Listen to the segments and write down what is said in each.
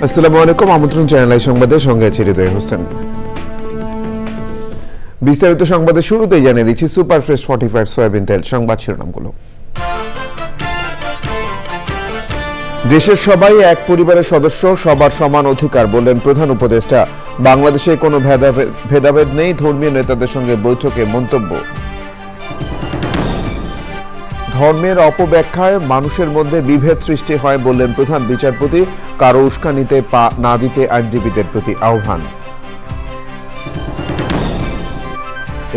আসসালামু আলাইকুম, আমন্ত্রণ চ্যানেল আই সংবাদের সঙ্গে আছে হৃদয় হোসেন। বিস্তারিত সংবাদের শুরুতেই জানিয়ে দিচ্ছি সুপার ফ্রেশ ফর্টিফাইড সয়াবিন তেল সংবাদ শিরোনামগুলো। দেশের সবাই এক পরিবারের সদস্য, সবার সমান অধিকার বললেন প্রধান উপদেষ্টা। বাংলাদেশে কোনো ভেদাভেদ নেই, ধর্মীয় নেতাদের সঙ্গে বৈঠকে মন্তব্য। ধর্মের অপব্যাখ্যায় মানুষের মধ্যে বিভেদ সৃষ্টি হয় বললেন প্রধান বিচারপতি। কারো উস্কানিতে পা না দিতে আইনজীবীদের প্রতি আহ্বান।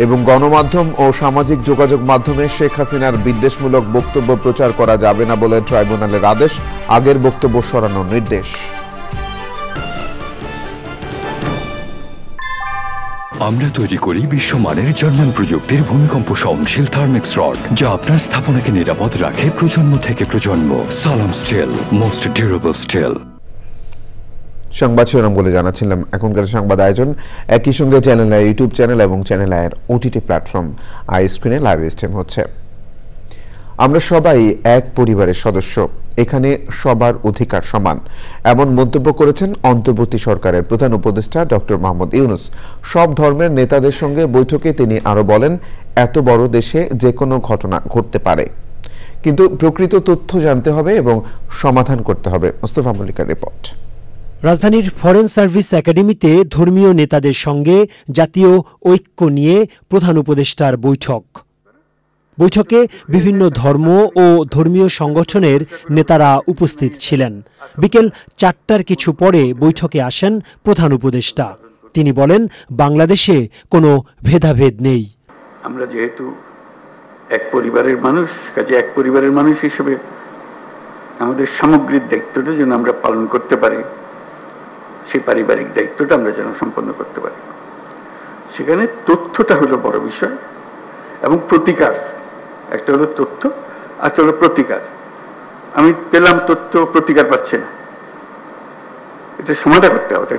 এবং গণমাধ্যম ও সামাজিক যোগাযোগ মাধ্যমে শেখ হাসিনার বিদ্বেষমূলক বক্তব্য প্রচার করা যাবে না বলে ট্রাইব্যুনালের আদেশ, আগের বক্তব্য সরানোর নির্দেশ। আমরা তৈরি করি বিশ্বমানের জার্মান প্রযুক্তির ভূমিকম্প সহনশীল থার্মিক্স রড, যা আপনার স্থাপনাকে নিরাপদ রাখে প্রজন্ম থেকে প্রজন্ম। সালাম স্টিল, মোস্ট ডিউরেবল স্টিল। সংবাদ শিরোনাম বলে জানাচ্ছিলাম। এখনকার সংবাদ আয়োজন একই সঙ্গে চ্যানেল আই ইউটিউব চ্যানেল এবং চ্যানেল আইয়ের ওটিটি প্ল্যাটফর্ম আই স্ক্রিনে লাইভ স্ট্রিম হচ্ছে। আমরা সবাই এক পরিবারের সদস্য, এখানে সবার অধিকার সমান, এমন মন্তব্য করেছেন অন্তর্বর্তী সরকারের প্রধান উপদেষ্টা ডক্টর মোহাম্মদ ইউনূস। সব ধর্মের নেতাদের সঙ্গে বৈঠকে তিনি আরো বলেন, এত বড় দেশে যে কোনো ঘটনা ঘটতে পারে, কিন্তু প্রকৃত তথ্য জানতে হবে এবং সমাধান করতে হবে। মোস্তফা মল্লিকার রিপোর্ট। রাজধানীর ফরেন সার্ভিস একাডেমিতে ধর্মীয় নেতাদের সঙ্গে জাতীয় ঐক্য নিয়ে প্রধান উপদেষ্টার বৈঠকে বিভিন্ন ধর্ম ও ধর্মীয় সংগঠনের নেতারা উপস্থিত ছিলেন। বিকেল 4টার কিছু পরে বৈঠকে আসেন প্রধান উপদেষ্টা। তিনি বলেন, বাংলাদেশে কোনো ভেদাভেদ নেই। আমরা যেহেতু এক পরিবারের মানুষ, কাজে এক পরিবারের মানুষ হিসেবে আমাদের সামগ্রিক দায়িত্বটা যেন আমরা পালন করতে পারি, সেই পারিবারিক দায়িত্বটা আমরা যেন সম্পন্ন করতে পারি। সেখানে তথ্যটা হলো বড় বিষয় এবং প্রতিকার। একটা হলো তথ্য, একটা হলো প্রতিকার। আমি পেলাম তথ্য, প্রতিকার পাচ্ছি না, এটা সমাধান করতে হবে।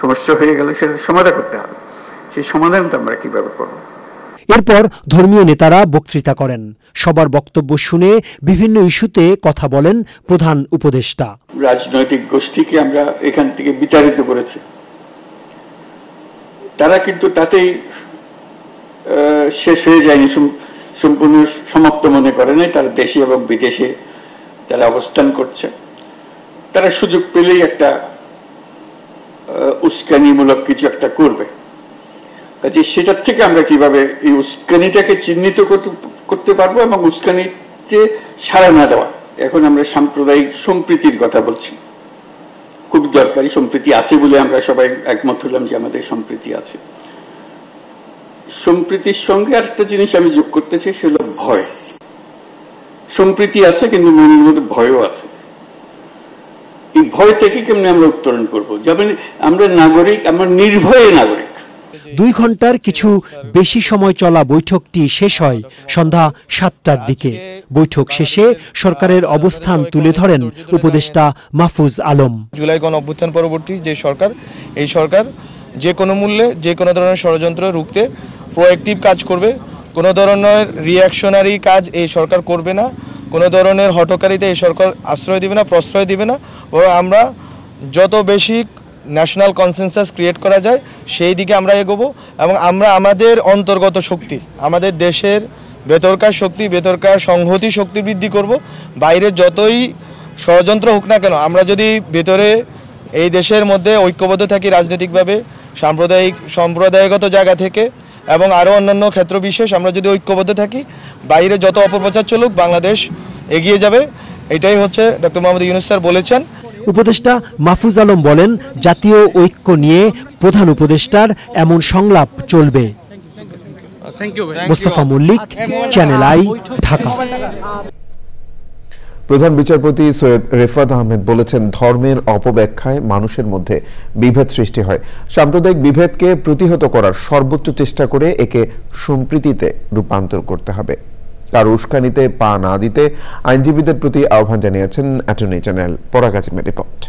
সমস্যা হয়ে গেলে সেটা সমাধান করতে হবে। সেই সমাধানটা আমরা কিভাবে করব? এরপর ধর্মীয় নেতারা বক্তৃতা করেন। সবার বক্তব্য শুনে বিভিন্ন ইস্যুতে কথা বলেন প্রধান উপদেষ্টা। রাজনৈতিক গোষ্ঠীকে আমরা এখান থেকে বিতাড়িত করেছি, তারা কিন্তু তাতেই শেষ হয়ে যায়নি, সম্পূর্ণ সমাপ্ত মনে করে নাই। তারা দেশে এবং বিদেশে তারা অবস্থান করছে। তারা সুযোগ পেলেই একটা উস্কানিমূলক কিছু একটা করবে। কাজে সেটার থেকে আমরা কিভাবে এই উস্কানিটাকে চিহ্নিত করতে পারবো এবং উস্কানিতে সাড়া না দেওয়া। এখন আমরা সাম্প্রদায়িক সম্প্রীতির কথা বলছি, খুব দরকারি। সম্প্রীতি আছে বলে আমরা সবাই একমত হলাম যে আমাদের সম্প্রীতি আছে। সম্প্রীতির সঙ্গে আরেকটা জিনিস আমি যোগ করতে চাই, সেটা হলো ভয়। সম্প্রীতি আছে কিন্তু মনের মধ্যে ভয়ও আছে। এই ভয় থেকে কেমনে আমরা উত্তরণ করবো? যেমন আমরা নাগরিক, আমরা নির্ভয়ে নাগরিক। 2 ঘন্টার কিছু বেশি সময় চলা বৈঠকটি শেষ হয় সন্ধ্যা 7টার দিকে। বৈঠক শেষে সরকারের অবস্থান তুলে ধরেন উপদেষ্টা মাহফুজ আলম। জুলাই গণ অভ্যুত্থান পরবর্তী যে সরকার, এই সরকার যে কোনো মূল্যে যে কোনো ধরনের ষড়যন্ত্র রুখতে প্রোঅ্যাক্টিভ কাজ করবে। কোনো ধরনের রিঅ্যাকশনারি কাজ এই সরকার করবে না। কোনো ধরনের হঠকারিতা এই সরকার আশ্রয় দিবে না, প্রশ্রয় দিবে না। বরং আমরা যত বেশি ন্যাশনাল কনসেনসাস ক্রিয়েট করা যায় সেই দিকে আমরা এগোবো এবং আমরা আমাদের অন্তর্গত শক্তি, আমাদের দেশের ভেতরকার শক্তি, ভেতরকার সংহতি শক্তি বৃদ্ধি করব। বাইরে যতই ষড়যন্ত্র হোক না কেন, আমরা যদি ভেতরে এই দেশের মধ্যে ঐক্যবদ্ধ থাকি রাজনৈতিকভাবে, সাম্প্রদায়িকগত জায়গা থেকে এবং আরও অন্যান্য ক্ষেত্র বিশেষ আমরা যদি ঐক্যবদ্ধ থাকি, বাইরে যত অপপ্রচার চলুক বাংলাদেশ এগিয়ে যাবে। এটাই হচ্ছে ডক্টর মোহাম্মদ ইউনূস স্যার বলেছেন। উপদেষ্টা মাহফুজ আলম বলেন, জাতীয় ঐক্য নিয়ে প্রধান উপদেষ্টার এমন সংলাপ চলবে। Mostafa Mallick, channel I, Dhaka. প্রধান বিচারপতি সৈয়দ রেফাত আহমেদ বলেছেন, ধর্মের অপব্যাখ্যায় মানুষের মধ্যে বিভেদ সৃষ্টি হয়। সাম্প্রদায়িক বিভেদকে প্রতিহত করার সর্বোচ্চ চেষ্টা করে একে সম্প্রীতিতে রূপান্তর করতে হবে। কারো উস্কানিতে পা না দিতে আইনজীবীদের প্রতি আহ্বান জানিয়েছেন অ্যাটর্নি জেনারেল। পরাগ আজিমের রিপোর্ট।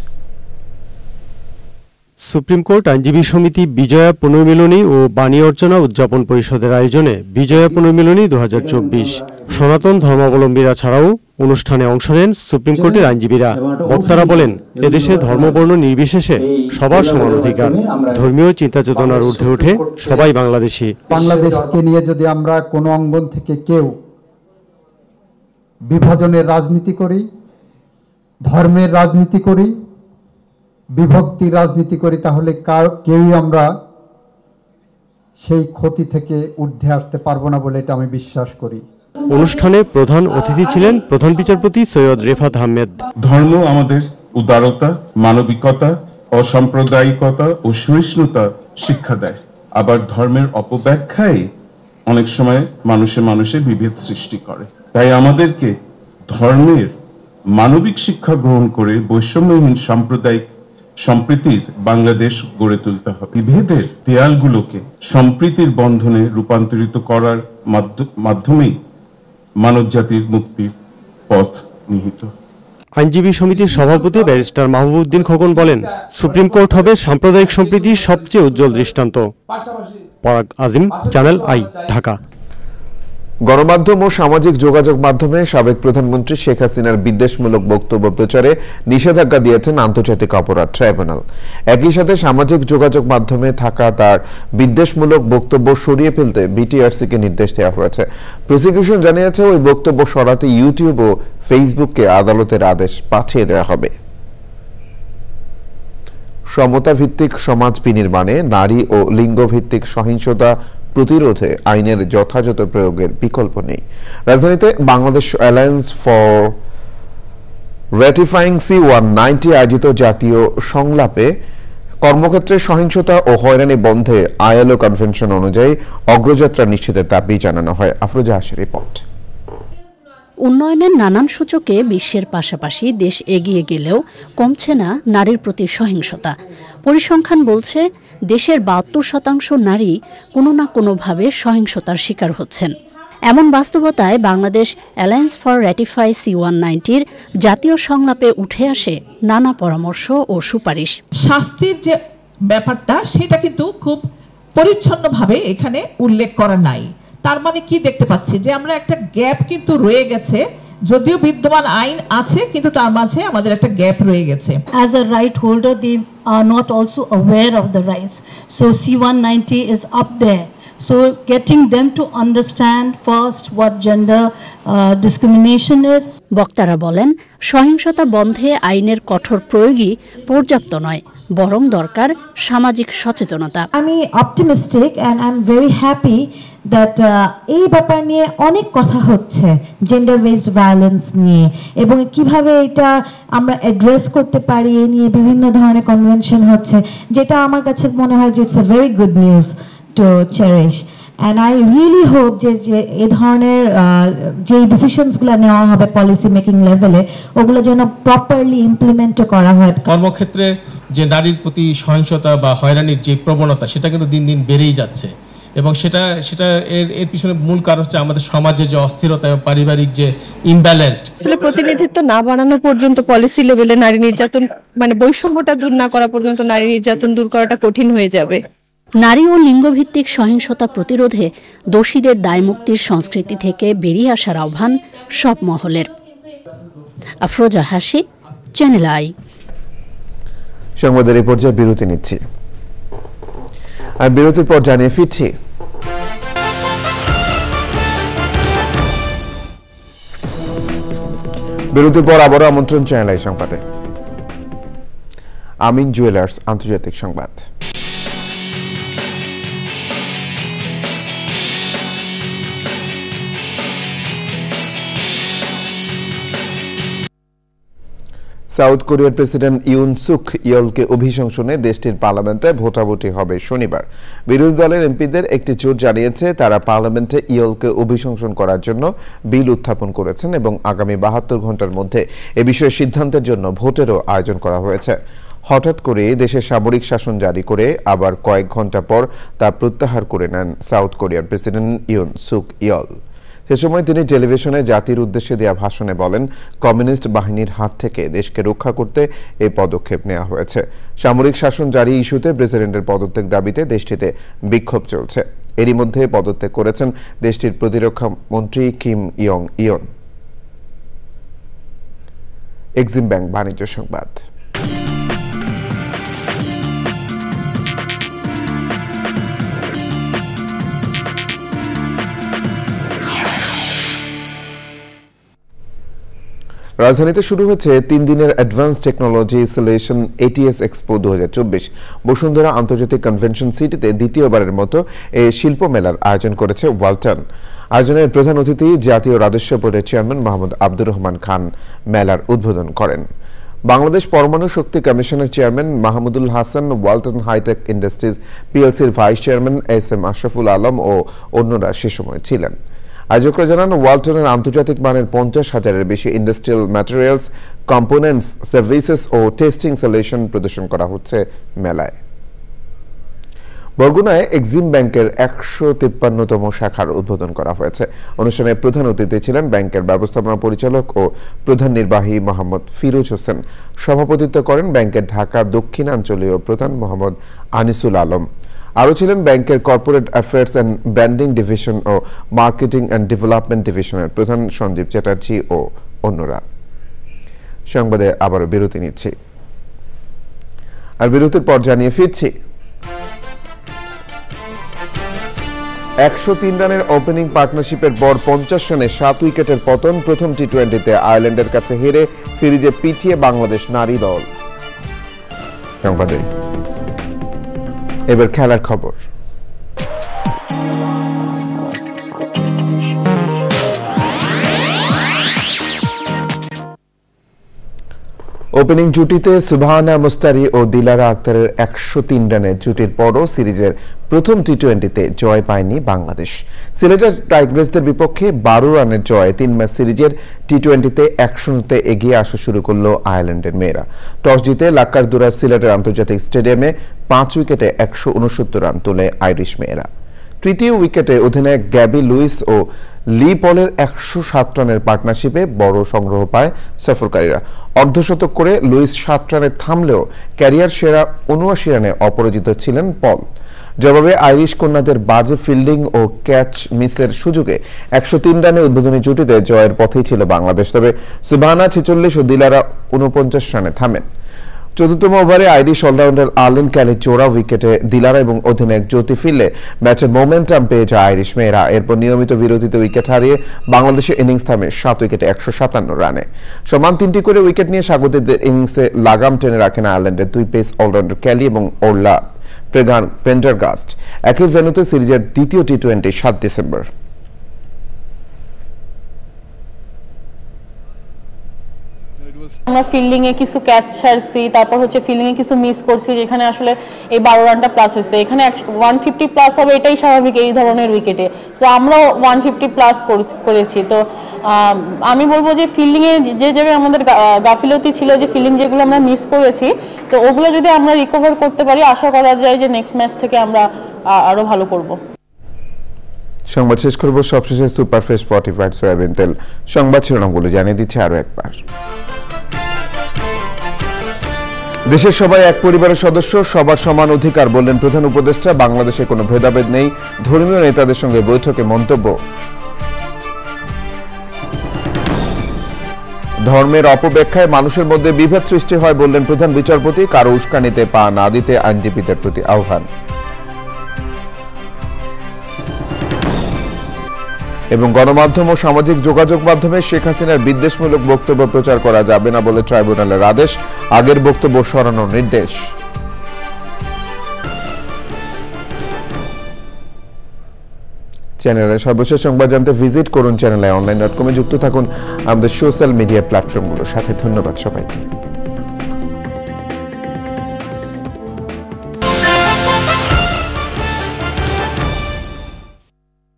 সুপ্রিম কোর্ট আইনজীবী সমিতি বিজয়া পুনর্মিলনী ও বাণী অর্চনা উদযাপন পরিষদের আয়োজনে বিজয়া পুনর্মিলনী 2024 সনাতন ধর্মাবলম্বীরা ছাড়াও অনুষ্ঠানে অংশ নেন সুপ্রিম কোর্টের আইনজীবীরা। বক্তারা বলেন, এদেশে ধর্মবর্ণ নির্বিশেষে সবার সমান অধিকার, ধর্মীয় চিন্তা চেতনার ঊর্ধ্বে উঠে সবাই বাংলাদেশী। বাংলাদেশকে নিয়ে যদি আমরা কোনো অঙ্গন থেকে কেউ বিভাজনের রাজনীতি করি, ধর্মের রাজনীতি করি, বিভক্তির রাজনীতি করি, তাহলে কেউই আমরা সেই ক্ষতি থেকে ঊর্ধ্বে আসতে পারবো না বলে এটা আমি বিশ্বাস করি। অনুষ্ঠানে প্রধান অতিথি ছিলেন প্রধান বিচারপতি সৈয়দ রেফাত আহমেদ। ধর্ম আমাদের উদারতা, মানবিকতা, অসাম্প্রদায়িকতা ও সহিষ্ণুতা শিক্ষা দেয়। আবার ধর্মের অপব্যাখ্যায় অনেক সময় মানুষে বিভেদ সৃষ্টি করে। তাই আমাদেরকে ধর্মের মানবিক শিক্ষা গ্রহণ করে বৈষম্যহীন সাম্প্রদায়িক সম্প্রীতির বাংলাদেশ গড়ে তুলতে হবে। বিভেদের দেয়ালগুলোকে সম্প্রীতির বন্ধনে রূপান্তরিত করার মাধ্যমেই মানব জাতির মুক্তির পথ নিহিত। আইনজীবী সমিতির সভাপতি ব্যারিস্টার মাহবুবউদ্দিন খোকন বলেন, সুপ্রিম কোর্ট হবে সাম্প্রদায়িক সম্প্রীতির সবচেয়ে উজ্জ্বল দৃষ্টান্ত। পরাগ আজিম, চ্যানেল আই, ঢাকা। গণমাধ্যম ও সামাজিক যোগাযোগ মাধ্যমে সাবেক প্রধানমন্ত্রী শেখ হাসিনার বিদ্বেষমূলক বক্তব্য প্রচারে নিষেধাজ্ঞা দিয়েছেন আন্তর্জাতিক অপরাধ ট্রাইব্যুনাল। একই সাথে সামাজিক যোগাযোগ মাধ্যমে থাকা তার বিদ্বেষমূলক বক্তব্য সরিয়ে ফেলতে বিটিআরসিকে নির্দেশ দেওয়া হয়েছে। প্রসিকিউশন জানিয়েছে, ওই বক্তব্য সরাতে ইউটিউব ও ফেসবুককে আদালতের আদেশ পাঠিয়ে দেওয়া হবে। সমতা ভিত্তিক সমাজ বিনির্মাণে নারী ও লিঙ্গ ভিত্তিক সহিংসতা প্রতিরোধে আইনের যথাযথ প্রয়োগের বিকল্প নেই। রাজধানীতে বাংলাদেশ অ্যালায়েন্স ফর রেটিফাইং C-190 আয়োজিত জাতীয় সংলাপে কর্মক্ষেত্রে সহিংসতা ও হয়রানি বন্ধে ILO কনভেনশন অনুযায়ী অগ্রযাত্রা নিশ্চিতের দাবি জানানো হয়। আফরোজা হাসির রিপোর্ট। উন্নয়নের নানান সূচকে বিশ্বের পাশাপাশি দেশ এগিয়ে গেলেও কমছে না নারীর প্রতি সহিংসতা। পরিসংখ্যান বলছে, দেশের 72% নারী কোনো না কোনোভাবে সহিংসতার শিকার হচ্ছেন। এমন বাস্তবতায় Bangladesh alliance for ratify C-190 জাতীয় সংলাপে উঠে আসে নানা পরামর্শ ও সুপারিশ। শাস্তির যে ব্যাপারটা সেটা কিন্তু খুব পরিচ্ছন্নভাবে এখানে উল্লেখ করা নাই। তার মানে কি দেখতে পাচ্ছি যে আমরা একটা গ্যাপ কিন্তু রয়ে গেছে, যদিও বিদ্যমান আইন আছে কিন্তু তার মাঝে আমাদের একটা গ্যাপ রয়ে গেছে। As a right holder, they are not also aware of the rights. So C-190 is up there. So getting them to understand first what gender discrimination is. বক্তারা বলেন, সহিংসতা বন্ধে আইনের কঠোর প্রয়োগই পর্যাপ্ত নয়, বরং দরকার সামাজিক সচেতনতা। আমি optimistic and I am very happy that এই ব্যাপার নিয়ে অনেক কথা হচ্ছে, জেন্ডার বেসড ভায়োলেন্স নিয়ে, এবং কিভাবে এটা আমরা অ্যাড্রেস করতে পারি এ নিয়ে বিভিন্ন ধরনের কনভেনশন হচ্ছে, যেটা আমার কাছে মনে হয় যে it's a very good news to cherish. And I really hope যে এই ধরনের যে ডিসিশনসগুলো নেওয়া হবে পলিসি মেকিং লেভেলে, ওগুলো যেন প্রপারলি ইমপ্লিমেন্ট করা হয়। কর্মক্ষেত্রে যে নারীর প্রতি সহিংসতা বা হয়রানির যে প্রবণতা, সেটা কিন্তু দিন দিন বেড়েই যাচ্ছে, এবং সেটা এর পিছনে মূল কারণ হচ্ছে আমাদের সমাজে যে অস্থিরতা এবং পারিবারিক যে ইমব্যালেন্সড। প্রতিনিধিত্ব না বাড়ানো পর্যন্ত পলিসি লেভেলে নারী নির্যাতন, মানে বৈষম্যটা দূর না করা পর্যন্ত নারী নির্যাতন দূর করাটা কঠিন হয়ে যাবে। নারী ও লিঙ্গভিত্তিক সহিংসতা প্রতিরোধে দোষীদের দায়মুক্তির সংস্কৃতি থেকে বেরিয়ে আসার আহ্বান সব মহলের। আফরোজা হাসি, চ্যানেল আই। সংবাদের এই পর্যায়ে বিরতি নিচ্ছি, আর বিরতির পর জানিয়ে ফিরছি। বিরতির পর আবারও আমন্ত্রণ চ্যানেল আই সংবাদে। আমিন জুয়েলার্স আন্তর্জাতিক সংবাদ। সাউথ কোরিয়ার প্রেসিডেন্ট ইউন সুক ইয়লকে অভিশংসনে দেশটির পার্লামেন্টে ভোটাভুটি হবে শনিবার। বিরোধী দলের এমপিদের একটি জোট জানিয়েছে তারা পার্লামেন্টে ইয়লকে অভিশংসন করার জন্য বিল উত্থাপন করেছেন এবং আগামী 72 ঘন্টার মধ্যে এ বিষয়ে সিদ্ধান্তের জন্য ভোটেরও আয়োজন করা হয়েছে। হঠাৎ করে দেশে সামরিক শাসন জারি করে আবার কয়েক ঘন্টা পর তা প্রত্যাহার করে নেন সাউথ কোরিয়ার প্রেসিডেন্ট ইউন সুক ইয়ল। সে সময় তিনি টেলিভিশনে জাতির উদ্দেশ্যে দেয়া ভাষণে বলেন, কমিউনিস্ট বাহিনীর হাত থেকে দেশকে রক্ষা করতে এই পদক্ষেপ নেওয়া হয়েছে। সামরিক শাসন জারি ইস্যুতে প্রেসিডেন্টের পদত্যাগ দাবিতে দেশটিতে বিক্ষোভ চলছে। এরই মধ্যে পদত্যাগ করেছেন দেশটির প্রতিরক্ষা মন্ত্রী কিম ইয়ং ইয়ন। এক্সিম ব্যাংক বাণিজ্য সংবাদ। রাজধানীতে শুরু হচ্ছে 3 দিনের advance technology solution ATS expo 2024। Bashundhara আন্তর্জাতিক কনভেনশন সিটিতে দ্বিতীয়বারের মতো এই শিল্প মেলার আয়োজন করেছে ওয়ালটন। আয়োজনের প্রধান অতিথি জাতীয় রাজস্ব বোর্ডের চেয়ারম্যান মোহাম্মদ আব্দুর রহমান খান মেলার উদ্বোধন করেন। বাংলাদেশ পরমাণু শক্তি কমিশনের chairman Mahmudul Hasan, Walton hi-tech industries PLCর vice chairman SM Ashraful Alam ও অন্যরা সে সময় ছিলেন। আয়োজকরা জানান, ওয়ালটনের আন্তর্জাতিক মানের 50,000-এর বেশি ইন্ডাস্ট্রিয়াল ম্যাটেরিয়ালস, কম্পোনেন্টস, সার্ভিসেস ও টেস্টিং সলিউশন প্রদর্শন করা হচ্ছে মেলায়। বরগুনায় এক্সিম ব্যাংকের 153তম শাখার উদ্বোধন করা হয়েছে। অনুষ্ঠানে প্রধান অতিথি ছিলেন ব্যাংকের ব্যবস্থাপনা পরিচালক ও প্রধান নির্বাহী মোহাম্মদ ফিরোজ হোসেন। সভাপতিত্ব করেন ব্যাংকের ঢাকা দক্ষিণাঞ্চলীয় প্রধান মোহাম্মদ আনিসুল আলম। আরও ছিলেন ব্যাংকের corporate affairs and branding division ও মার্কেটিং অ্যান্ড ডেভেলপমেন্ট ডিভিশনের প্রধান সঞ্জীব চ্যাটার্জি ও অন্যরা। সংবাদে আবারও বিরতি নিচ্ছি, আর বিরতির পর জানিয়ে ফিরছি। 103 রানের ওপেনিং পার্টনারশিপের পর 50 রানে 7 উইকেটের পতন। প্রথম টি-20তে আয়ারল্যান্ডের কাছে হেরে সিরিজে পিছিয়ে বাংলাদেশ নারী দল। সংবাদে এবার খেলার খবর। ওপেনিং জুটিতে সুবহানা মুস্তারি ও দিলারা আক্তারের 103 রানের জুটির পরও সিরিজের প্রথম টি-20তে জয় পায়নি বাংলাদেশ। সিলেটের টাইগ্রেসদের বিপক্ষে 12 রানের জয়ে 3 ম্যাচ সিরিজের টি-20তে 1-0-তে এগিয়ে আসা শুরু করল আয়ারল্যান্ডের মেয়েরা। টস জিতে লাক্কারদুরার সিলেটের আন্তর্জাতিক স্টেডিয়ামে 5 উইকেটে 169 রান তোলে আইরিশ মেয়েরা। তৃতীয় উইকেটে অধিনায়ক গ্যাবি লুইস ও লি পলের 107 রানের পার্টনারশিপে বড় সংগ্রহ পায় সফরকারীরা। অর্ধশতক করে লুইস 7 রানে থামলেও ক্যারিয়ার সেরা 79 রানে অপরাজিত ছিলেন পল। জবাবে আইরিশ কন্যাদের বাজে ফিল্ডিং ও ক্যাচ মিসের সুযোগে 103 রানে উদ্বোধনী জুটিতে জয়ের পথেই ছিল বাংলাদেশ। তবে সুবহানা 46 ও দিলারা 49 রানে থামেন। চতুর্থম ওভারে আইরিশ অলরাউন্ডার আর্লেন ক্যালি চোরা উইকেটে দিলারা এবং অধিনায়ক জ্যোতি ফিরলে ম্যাচের মোমেন্টাম পেয়ে যায় আইরিশ মেয়েরা। এরপর নিয়মিত বিরতিতে উইকেট হারিয়ে বাংলাদেশের ইনিংস থামে 7 উইকেটে 157 রানে। সমান 3টি করে উইকেট নিয়ে স্বাগতিকদের ইনিংসে লাগাম টেনে রাখেন আয়ারল্যান্ডের 2 পেস অলরাউন্ডার ক্যালি এবং ওরলা প্রেন্ডারগাস্ট। একই ভেন্যুতে সিরিজের দ্বিতীয় টি-20 7 ডিসেম্বর। আমরা ফিল্ডিং এ কিছু ক্যাচ ছাড়ছি, তারপর হচ্ছে ফিল্ডিং এ কিছু মিস করছি, যেখানে আসলে এই 12 রানটা প্লাস হয়েছে। এখানে 150 প্লাস হবে, এটাই স্বাভাবিক এই ধরনের উইকেটে। সো আমরাও 150 প্লাস করেছি। তো আমি বলবো যে ফিল্ডিং এ যে জায়গায় আমাদের গাফিলতি ছিল, যে ফিল্ডিং যেগুলো আমরা মিস করেছি, তো ওগুলো যদি আমরা রিকভার করতে পারি, আশা করা যায় যে নেক্সট ম্যাচ থেকে আমরা আরো ভালো করব। সংবাদ শেষ করব সবশেষে সুপারফ্রেশ ফর্টিফাইড সয়াবিন তেল। সংবাদ শিরোনামগুলো জানিয়ে দিচ্ছে আরো একবার। দেশের সবাই এক পরিবারের সদস্য, সবার সমান অধিকার বললেন প্রধান উপদেষ্টা। বাংলাদেশে কোনো ভেদাভেদ নেই, ধর্মীয় নেতাদের সঙ্গে বৈঠকে মন্তব্য। ধর্মের অপব্যাখ্যায় মানুষের মধ্যে বিভেদ সৃষ্টি হয় বললেন প্রধান বিচারপতি। কারো উস্কানিতে পা না দিতে আইনজীবীদের প্রতি আহ্বান। এবং গণমাধ্যম ও সামাজিক যোগাযোগ মাধ্যমে শেখ হাসিনার বিদ্বেষমূলক বক্তব্য প্রচার করা যাবে না বলে ট্রাইব্যুনালের আদেশ। আগের বক্তব্য সরানোর নির্দেশ। চ্যানেলের সর্বশেষ সংবাদ জানতে ভিজিট করুন চ্যানেলে online.com-এ যুক্ত থাকুন আমাদের সোশ্যাল মিডিয়া প্ল্যাটফর্মগুলোর সাথে। ধন্যবাদ সবাইকে।